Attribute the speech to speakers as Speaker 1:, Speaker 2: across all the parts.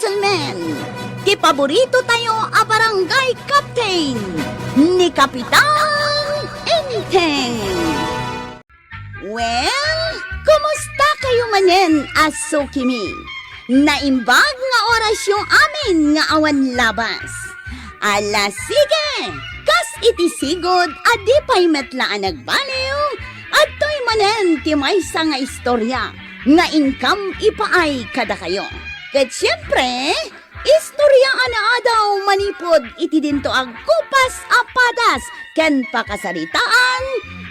Speaker 1: gentlemen, ti paborito tayo a barangay captain ni Kapitan Enteng. Well, kumusta kayo manen, aso kimi? Naimbag nga oras yung amin nga awan labas. Ala sige, kas iti sigod adi pa'y metlaan nagbaliw at to'y manen ti maysa nga istorya nga income ipaay kada kayo. Ket siyempre, istorya ana daw manipod iti dinto ag kupas apadas ken pakasaritaan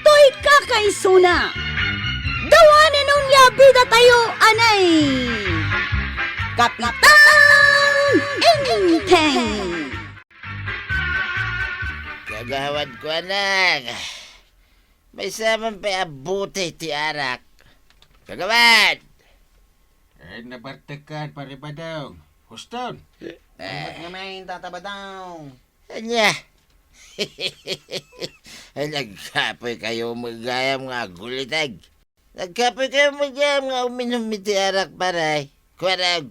Speaker 1: to'y kakaisuna. Dawanen nung yabida tayo anay Kapitan Enteng.
Speaker 2: Kagawad ko anak. May saman pa abuti ti arak. Kagawad!
Speaker 3: Eh, nabartekan pare badong. Huston.
Speaker 4: Ngamain tatabadaw.
Speaker 2: Anya? Nagkapoy kayo magayam nga gulitag. Nagkapoy kayo magayam nga uminom ti arak paray. Kwarag.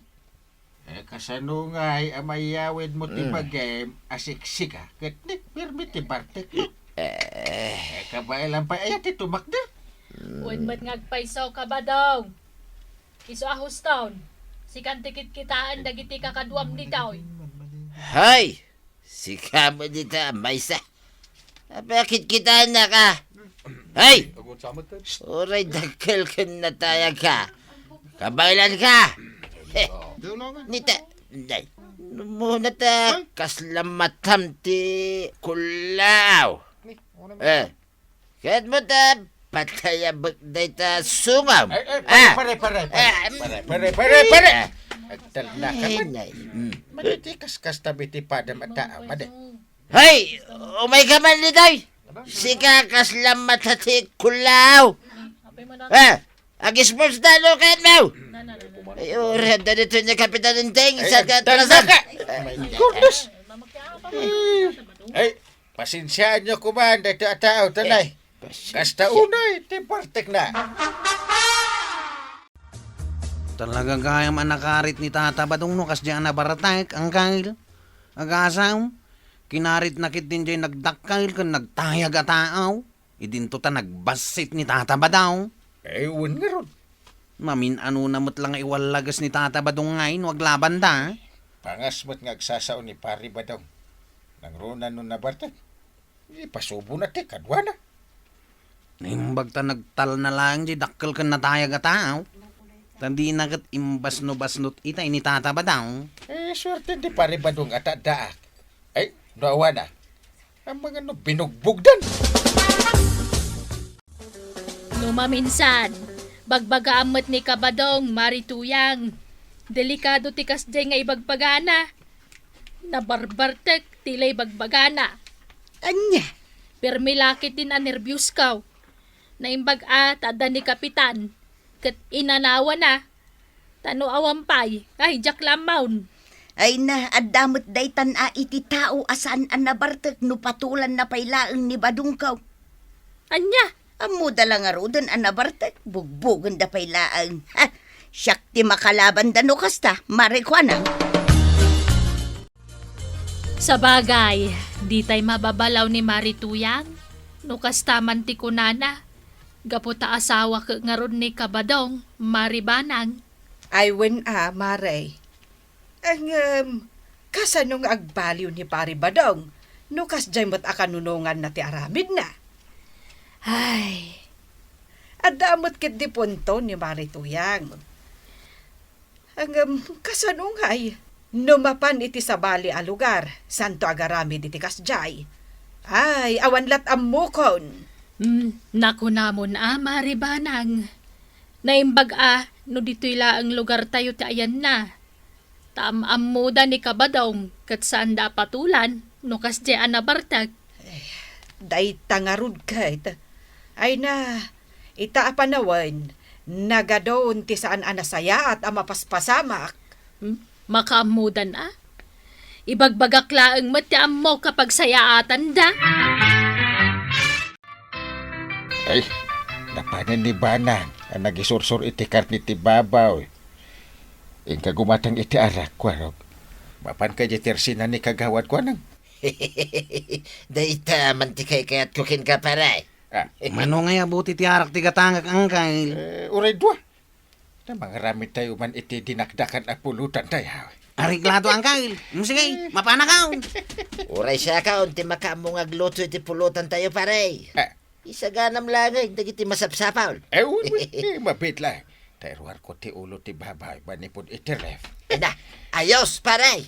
Speaker 3: Eh, kasanungay amayawid mo ti bagay asiksika. Ket ni pirmi ti bartek. Kabailan pa ayat ti tumakder.
Speaker 5: Unmat ngagpaisaw ka ba daw? Iso ahos taon. Sikan tikit kitaan dagiti kakaduam ni daw.
Speaker 2: Hay! Si kamo dito maysa. Bakit kita na ka? Hay! Uray dagkal ka na tayo ka. Kabailan ka. Nita, day. Muna ta kaslamatam ti kulaw. Kahit mo ta pataya bagday ta sungam.
Speaker 3: Pare. Agtal na ka man. Maniti kas tabi ti padam at taam.
Speaker 2: Hay! Umay ka man ni day. Sika kaslamat ti kulaw. Ag-sports na no kahit mo. Ay, ura, dito niya Kapitan Enteng. Isa ka talasan.
Speaker 3: Goodness! Ay, pasensyaan nyo kuman. Dito at tao, tanay. Kasta unay, ti bartek na.
Speaker 4: Talagang kaya man nakarit ni Tata Badong no kas diyan na baratek ang kail. Agasaw. Kinarit nakit din diyan nagdakkail kan nagtayag at taaw. Idinto ta nagbasit ni Tata Badaw.
Speaker 3: Ewan nga ron.
Speaker 4: Mamin ano namot lang iwalagas ni Tata Badong ngayon, wag laban da.
Speaker 3: Pangasmat nga agsasaon ni Pari Badong. Nang ronan nun na bartek. Ipasubo na ti, kadwa na.
Speaker 4: Nimbag ta nagtal na lang di dakkel kan natayag at taaw. Tandi nagat imbas no basnot ita ni Tata Badaw.
Speaker 3: Swerte di Pari Badong at daak. Ay, nawa na. Ang mga no, binugbugdan.
Speaker 5: Lumaminsan, bagbaga amot ni Kabadong, marituyang. Delikado tikas day nga ibagbagana. Nabarbartek, tilay bagbagana.
Speaker 1: Anya,
Speaker 5: Permilakit din a nervyos kaw. Naimbag tada ni Kapitan. Kat inanawa na. Tano awampay, ay jak lamawn.
Speaker 1: ay na adamot daytan a iti tao asan an nabartek no patulan na pailaeng ni Badungkaw.
Speaker 5: Anya?
Speaker 1: Amo dalang arudan an nabartek, bugbugan da pailaeng. Ha, siyak ti makalaban da no kasta, marikwana.
Speaker 5: Sa bagay, di tay mababalaw ni Marituyang. No kastaman ti kunana. Gaputa asawa ka ngaron ni Kabadong, Maribanang.
Speaker 6: Ay wen Mare. Ang kasanong agbaliw ni Pari Badong, no kas jay mo't akanunungan na ti aramid na.
Speaker 5: Ay,
Speaker 6: Adamot kit di punto ni Marituyang. Ang kasanong ay, numapan iti sa bali a lugar, santo agaramid iti kasjay. Ay, awanlat amukon.
Speaker 5: naku namon Maribanang. Naimbag no dito'y laang lugar tayo ti ayan na. Taam muda ni Kabadong, kat saan da patulan, no kas di anabartag.
Speaker 6: Day tangarud kahit. Ay na, itaapanawan, nagadon ti saan anasaya at amapaspasamak.
Speaker 5: Makamudan Ibagbagak laang matiam mo kapag sayaatan da.
Speaker 3: Ay, napanan ni Banan ang nagisursur iti karni ti babaw. Ingka gumatang iti arak, kwarog. Mapan ka jitersinan ni kagawad ko nang.
Speaker 2: Dahita mantikay kayat kukin ka paray.
Speaker 4: Mano nga abuti ti arak ti katangak angkay.
Speaker 3: Uray dua. Na mga ramit tayo man iti dinakdakan at pulutan tayo.
Speaker 4: Ariglado angkay. Sige, mapanakaw.
Speaker 2: Uray siya ka, unti makamu nga gluto iti pulutan tayo paray. Isaganam langay, dagiti masapsapaw.
Speaker 3: Mabit lang. Terwar ko ti ulo ti babay, manipod iti ref.
Speaker 2: Na, ayos paray.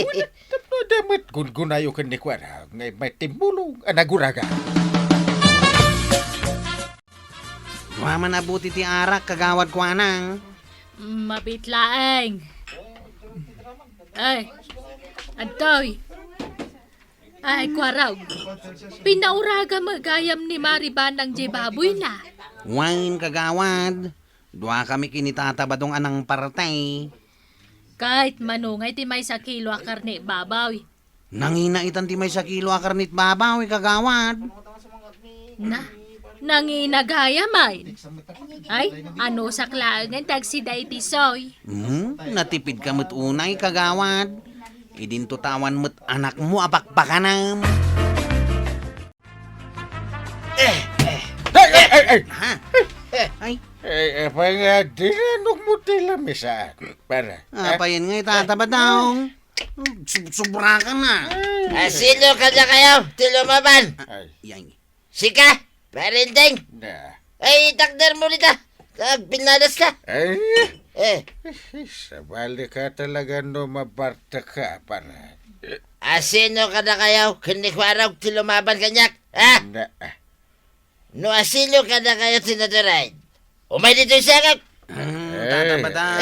Speaker 3: Wala tapno damat gungunayo kan ni kwara, ngay may timbulong anaguraga.
Speaker 4: Waman abuti ti arak kagawad ko anang.
Speaker 5: Mabitlaeng. Ay, Antoy. Ay, kwaraw. Pinauraga magayam ni Maribanang Jibaboy na.
Speaker 4: Wine kagawad. Dua kami kinitatabadong anang partay.
Speaker 5: Kahit manungay ti may sa kilo a karne babaw.
Speaker 4: Nanginaitan ti may sa kilo a karnit babaw, kagawad.
Speaker 5: Nanginagayamay. Ay, ano sa klaangan tagsiday ti soy.
Speaker 4: Natipid ka mo't unay, kagawad. Idin tutawan mo't anak mo apakpakanam.
Speaker 3: Ay!
Speaker 4: Ha? Ay,
Speaker 3: Pa nga, dinanok mo tila misa. Para.
Speaker 4: apayan nga itatabadaw. Subra ka na.
Speaker 2: Asilo ka na kayo, tilumaban.
Speaker 4: Yan.
Speaker 2: Sika, parindeng.
Speaker 3: Na.
Speaker 2: Ay, takder mo nita. Pinalas ka.
Speaker 3: Sabali ka talaga no mabarta ka, para.
Speaker 2: Asino ka na kayo, kinikwaraw tilumaban kanyak. Ha?
Speaker 3: Na.
Speaker 2: No asilo ka na kayo tinaturay. Umay dito yung sakap.
Speaker 4: Tatabadaw.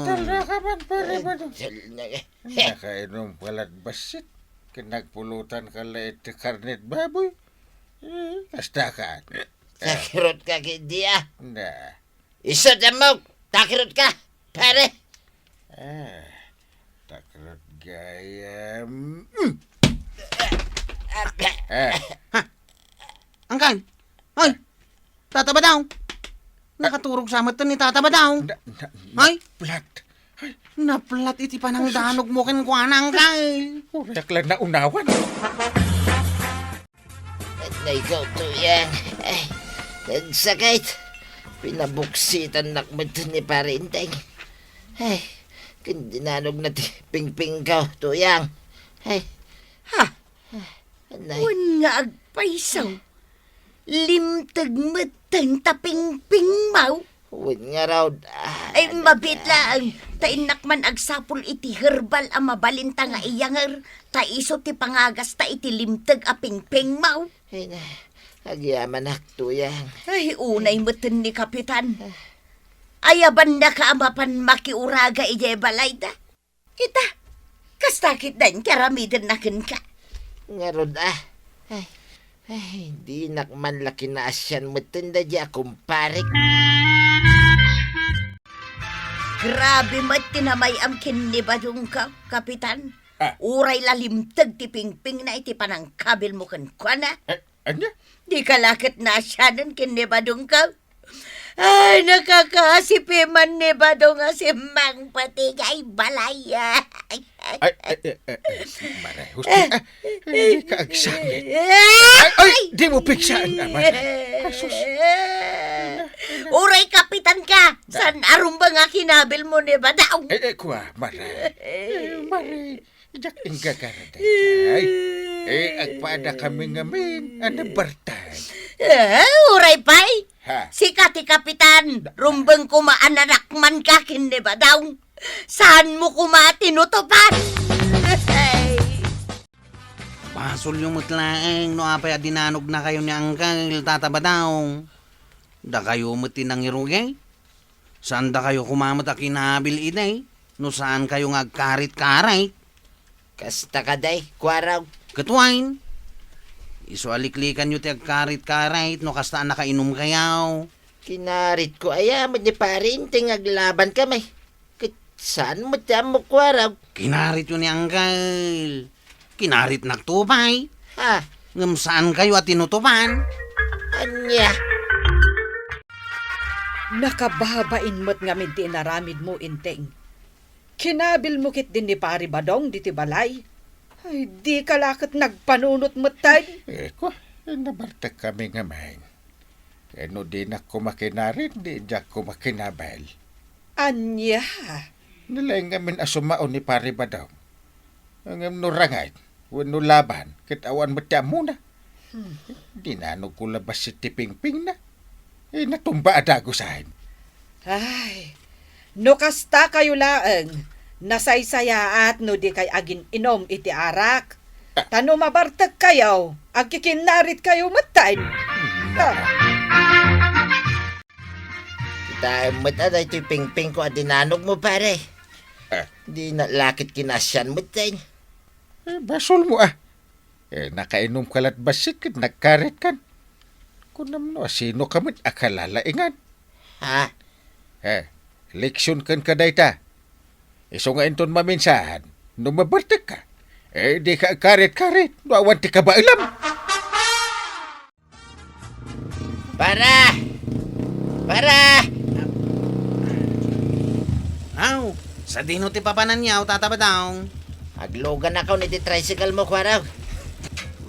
Speaker 3: Talaga man, pare ba no?
Speaker 2: Eh.
Speaker 3: Nakainom palat basit. Kinagpulutan ka la iti karnet baboy. Kasta ka.
Speaker 2: Takirot ka kindiya.
Speaker 3: Na.
Speaker 2: Isot mo, takirot ka, pare.
Speaker 3: Takrot gayam.
Speaker 4: Angkay. Ay, tatabadaw. Nakaturog sa mata ni tatabadaw. Ay,
Speaker 3: Plat.
Speaker 4: naplat iti panang danog mo kin kwa na, angkay.
Speaker 3: Urak lang na unawan.
Speaker 2: Na ikaw to yan. Ay, nagsakit. Pinabuksitan nakmad ni parinteng. Ay, kandinanog na ti pingping ka to yan. Ay,
Speaker 1: Ha?
Speaker 2: anay.
Speaker 1: Un nga agpaisaw. Limtag matang taping-ping mau.
Speaker 2: Huwag nga raw.
Speaker 1: Ay mabit lang. Tainak man agsapol iti herbal a mabalinta nga iyanger. Taiso ti pangagas ta iti limtag a ping-ping mau.
Speaker 2: Ay na, agyaman to yan.
Speaker 1: Ay unay matan ni Kapitan. Ayaban na ka amapan makiuraga ije balay da. Kita, kastakit dan karamidan na ka.
Speaker 2: Nga rod Ay, di nakman laki na asyan matanda di akong parik.
Speaker 1: Grabe mat tinamay am kinibadong ka, Kapitan.
Speaker 3: Ah.
Speaker 1: Uray lalimtag ti pingping na iti panang kabil mo kan kwa na.
Speaker 3: Anya?
Speaker 1: Di kalakit na siya nun kinibadong ka. Ay, nakakasipi man ni Badong nga si Mang Patigay Balay.
Speaker 3: Ay, maray, husti. Hindi ka agsangit. Ay, di mo piksaan naman. Asus.
Speaker 1: Uray, Kapitan ka! San arumba nga kinabil mo ni Badong?
Speaker 3: Kuha, maray. Maray, jak ingga karaday. Agpada kami ngamin, ano bartay?
Speaker 1: Uray, pay!
Speaker 3: Ha?
Speaker 1: Si Kati Kapitan, rumbang kumaanarakman ka kindi Badong. Saan mo kumatinutupan?
Speaker 4: Pasol yung mutlaeng, no apay dinanog na kayo ni angkay, tatabadaw. Da kayo mutinang irugay? Saan da kayo kumamot a kinabil inay? No saan kayo ngagkarit-karay?
Speaker 2: Kasta ka day, kwaraw.
Speaker 4: Katuwain. Iso aliklikan nyo ti agkarit-karay, no kasta nakainom kayaw.
Speaker 2: Kinarit ko ayaman ni parinting aglaban kami. Saan mo mo kwaraw?
Speaker 4: Kinarit yun ni angkay. Kinarit nagtupay.
Speaker 2: Ha?
Speaker 4: Ngam saan kayo at tinutupan?
Speaker 2: Anya?
Speaker 6: Nakababain mo't nga minti naramid mo, inteng. Kinabil mo kit din ni Pari Badong diti balay. Ay, di ka lakit nagpanunot mo tayo.
Speaker 3: Ko, nabartak kami nga main. Ano di na kumakinarin, di jak kumakinabal.
Speaker 6: Anya,
Speaker 3: Nalaing ngamin asumaon ni pare ba daw? Ang nurangay, wano laban, kitawan mo tiyan muna. Di na ano ko labas si tiping-ping na. Natumba adago sa akin.
Speaker 6: ay, no kasta kayo laeng, nasaysaya at no di kay agin inom iti arak. Tano mabartag kayo, agkikinarit kayo matayin.
Speaker 2: Kita mata na ito'y ping-ping ko at dinanog mo pare.
Speaker 3: Ah.
Speaker 2: Di na lakit kinasyan mo tayo.
Speaker 3: Basol mo nakainom kalat basit kit nagkarit kan. Kung naman sino kamit akalalaingan.
Speaker 2: Ha?
Speaker 3: Leksyon kan kaday ta. Iso nga inton maminsahan, no mabartik ka. Di ka karit-karit, no awan ti ka ba ilam?
Speaker 2: Para! Para!
Speaker 4: Aw, sa dino ti papanan niyaw, tatabadaw.
Speaker 2: Aglogan ako ni di tricycle mo, kwaraw.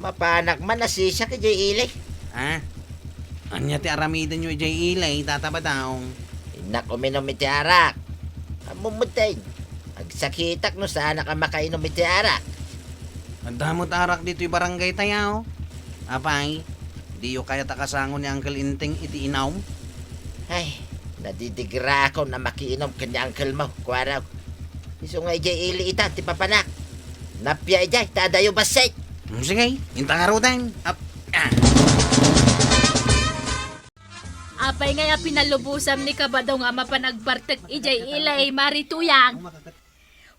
Speaker 2: Mapanak man nasisya ka jay ilay.
Speaker 4: Ha? Anya ti aramidan nyo ijay ilay, tatabadaw.
Speaker 2: Inak uminom iti arak. Amumutay. Agsakitak no sana ka makainom iti arak.
Speaker 4: Ang damot arak dito yung barangay tayaw. Apay, di yo kaya takasangon ni Uncle Inting iti inaw.
Speaker 2: Ay, nadidigra ako na makiinom kanya uncle mo, kwaraw. Iso nga ijay ili ita, ti papanak. Napya ijay, tadayo basay.
Speaker 4: Sige, intang arutan.
Speaker 5: Apay nga pinalubusam ni Kabadong nga mapanagbartek ijay ilay marituyang.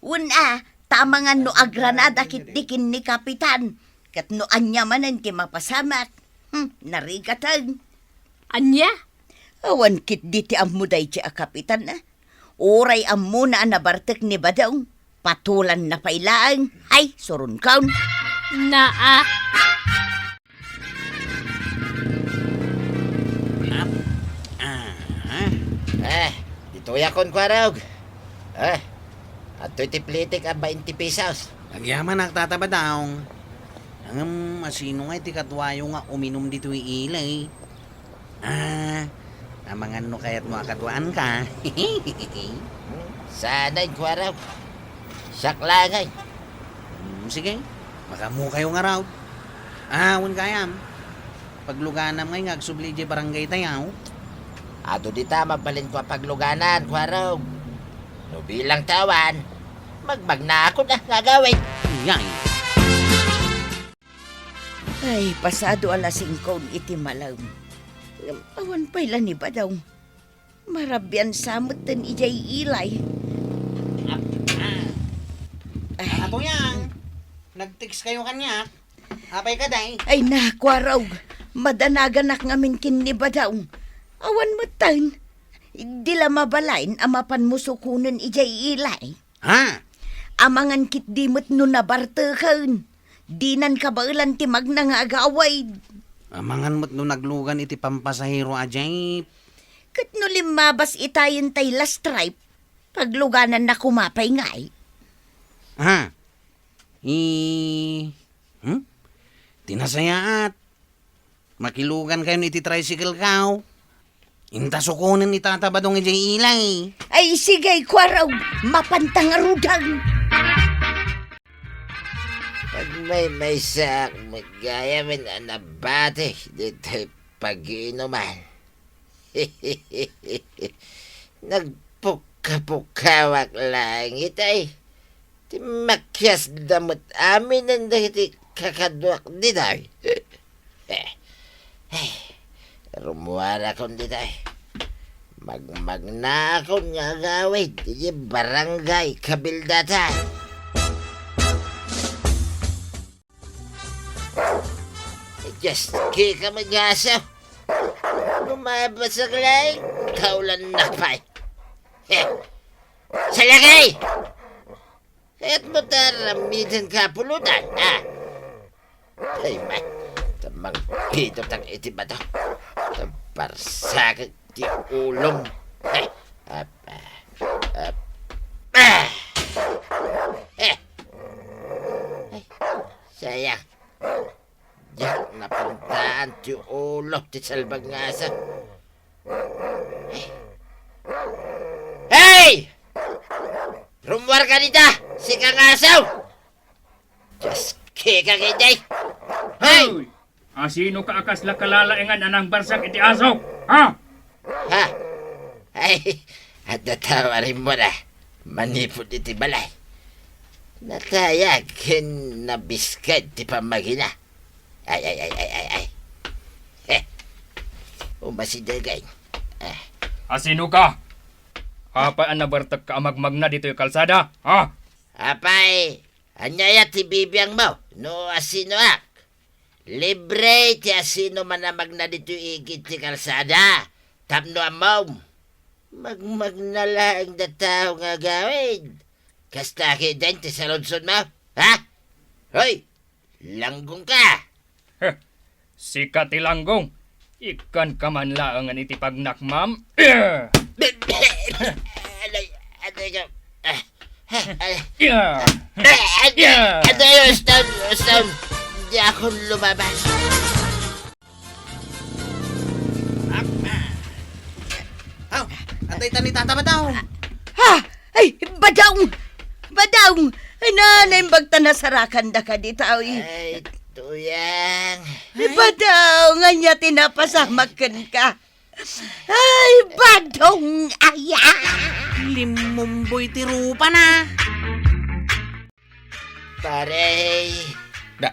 Speaker 1: Una, tamangan no agranada kit dikin ni kapitan. Kat no anya manan ki mapasamak. Narigatan.
Speaker 5: Anya?
Speaker 1: Awan kit diti amuday ti a kapitan na. Oray amuna na bartek ni Badong. Patulan na pailaan. Ay, surun kaun.
Speaker 5: Naa.
Speaker 2: Dito yakon kwaraw. At ito'y tiplitik ang 20 pesos.
Speaker 4: Agyaman nagtatabadaw. Ang masino nga iti katwayo nga uminom dito yung ilay. Amangan no kaya't makatwaan ka.
Speaker 2: Sana'y kwaraw. Saklangay.
Speaker 4: Sige, makamu kayo nga raw. Awan kayam. Pagluganam ngay ngagsubli di barangay tayaw.
Speaker 2: Ato di tama balin ko pagluganan, kwaraw. No bilang tawan, magbag na ako na ngagawin.
Speaker 4: Iyay.
Speaker 1: Ay, pasado alas 5 iti malaw. Awan pala ni Badong. Marabyan samot ten ijay ilay.
Speaker 4: Ato yang. Nag-text kayo kanya. Apay ka day.
Speaker 1: Ay nakwaraw. Madanagan nak ngamin kin ni Badong. Awan mo tan. Di la mabalain amapan mo sukunan ijay ilay.
Speaker 4: Ha?
Speaker 1: Amangan kit dimot no nabartekan. Dinan kabailan timag na nga agaway.
Speaker 4: Amangan mo't no naglugan iti pampasahero ajay.
Speaker 1: Kat no limabas itayin tay last stripe. Pagluganan na kumapay ngay.
Speaker 4: Ha? Tinasayaat. Makilugan kayo iti tricycle kaw. Inta sukunan itatabadong ijay ilay.
Speaker 1: Ay sige kwaraw. Mapantang arudang.
Speaker 2: Pag may sak, magayamin na nabate dito'y pag-iinuman. Nagpuka-pukawak langit ay. Timakyas damot amin ang dahiti kakadwak ditay. Rumuara akong ditay. Magmag na akong nga gawin. Di barangay kabildatan. Just kika mag-asaw. Lumabas sa kalay. Kaulan na pa'y. Sa lagay! Kaya't mo taramidan ka pulutan, ha? Ay, man. Tamang pito tang iti ba to? Tamparsakit di ulong. Ay, Ay, sayang. Diyak napuntaan ti ulo ti salbag nga asa. Hey! Rumwar ka nita! Si kangasaw! Just kika kiday! Hey!
Speaker 7: Hoy! Sino ka akas la kalalaengan anang barsak iti aso? Ha?
Speaker 2: Ha? Ay, at natawarin mo na. Manipod iti balay. Natayag na biskad ti pamagina. Ay. Umasidagay.
Speaker 7: Sino ka? Apa ang nabartag ka amagmag na dito yung kalsada? Ha?
Speaker 2: Apay, anyaya ti bibiyang mo. No asinoak. Libre ti asino manamag na dito igit ti kalsada. Tapno amaw. Magmag na lang da tao nga gawin. Kasta din ti salonsod mo. Ha? Hoy, langgong ka.
Speaker 7: Sikat ilanggong. Ikan ka man laangan iti pagnakmam.
Speaker 2: Ano yun?
Speaker 7: Yeah.
Speaker 2: Ano yun, Stone? Hindi ako lumabas.
Speaker 4: Atay ta ni Tata Badong.
Speaker 1: Ha! Ay, Badong! Badong! Ay, nanaimbag ta na sarakan da ka di tao eh.
Speaker 2: Ay, tuyang.
Speaker 1: Badong, anya tinapasamakan ka. Ay, Badong! Aya!
Speaker 4: Limumboy ti rupa na.
Speaker 2: Pare.
Speaker 3: Na,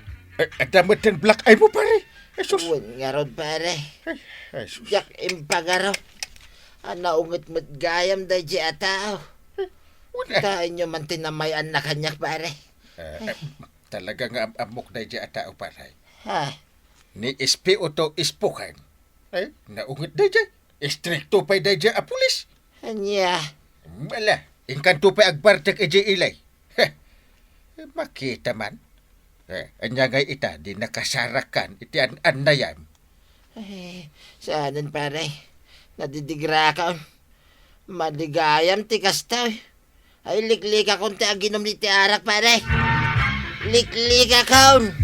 Speaker 3: damot ang black eye mo, pare. Ay, sus.
Speaker 2: Uwan nga ron, pare.
Speaker 3: Ay, sus.
Speaker 2: Jak impagaraw. Naungot mo't gayam da di atao. Taan nyo man tinamayan na kanyak, pare.
Speaker 3: Talaga nga amok na dyan tao, pare.
Speaker 2: Ha?
Speaker 3: Ni SP o to ispukan. Ay, naungot na dyan. Istrikto pa na dyan a pulis.
Speaker 2: Anya.
Speaker 3: Mala, ingkanto pa agbartak iji ilay. Makita man. Anya nga ita, di nakasarakan iti an-nayan.
Speaker 2: Ay, saanan, pare? Nadidigra ka. Maligayam ti kastaw. Ay, liklika kong ti aginom ni ti arak, pare. Liklika kaon.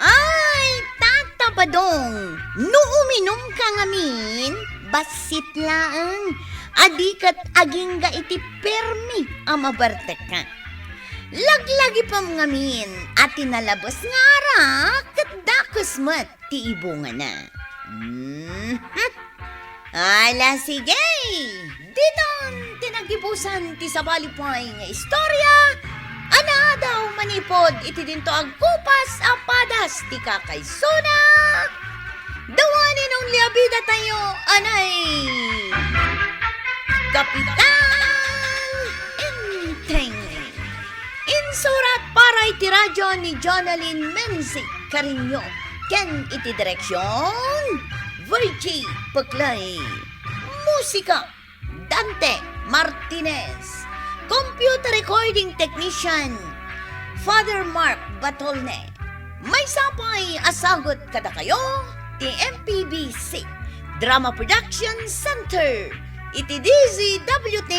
Speaker 1: Ay, Tata Badong! No uminom ka ngamin, basit laang. Adikat aging ga iti permi ang mabartek ka. Laglagi pa ngamin at tinalabos nga arak kat dakos mat ti ibunga na. Ala, sige! Diton, tinagibusan ti sabalipay nga istorya. Ana daw manipod iti dinto agkupas apadas ti kakaysona. Dawanin ang liabida tayo, anay! Kapitan Inteng. Insurat para iti radyo ni Jonalyn Menzi Carino. Ken iti direksyon Virgie Paklay. Musika Dante Martinez. Computer recording technician Father Mark Batolne. May sapay asagot kada kayo ti MPBC Drama Production Center iti DZWT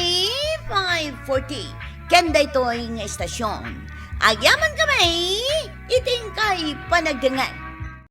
Speaker 1: 540 kenda ito'y nga estasyon. Agyaman kami iting kay panagdangan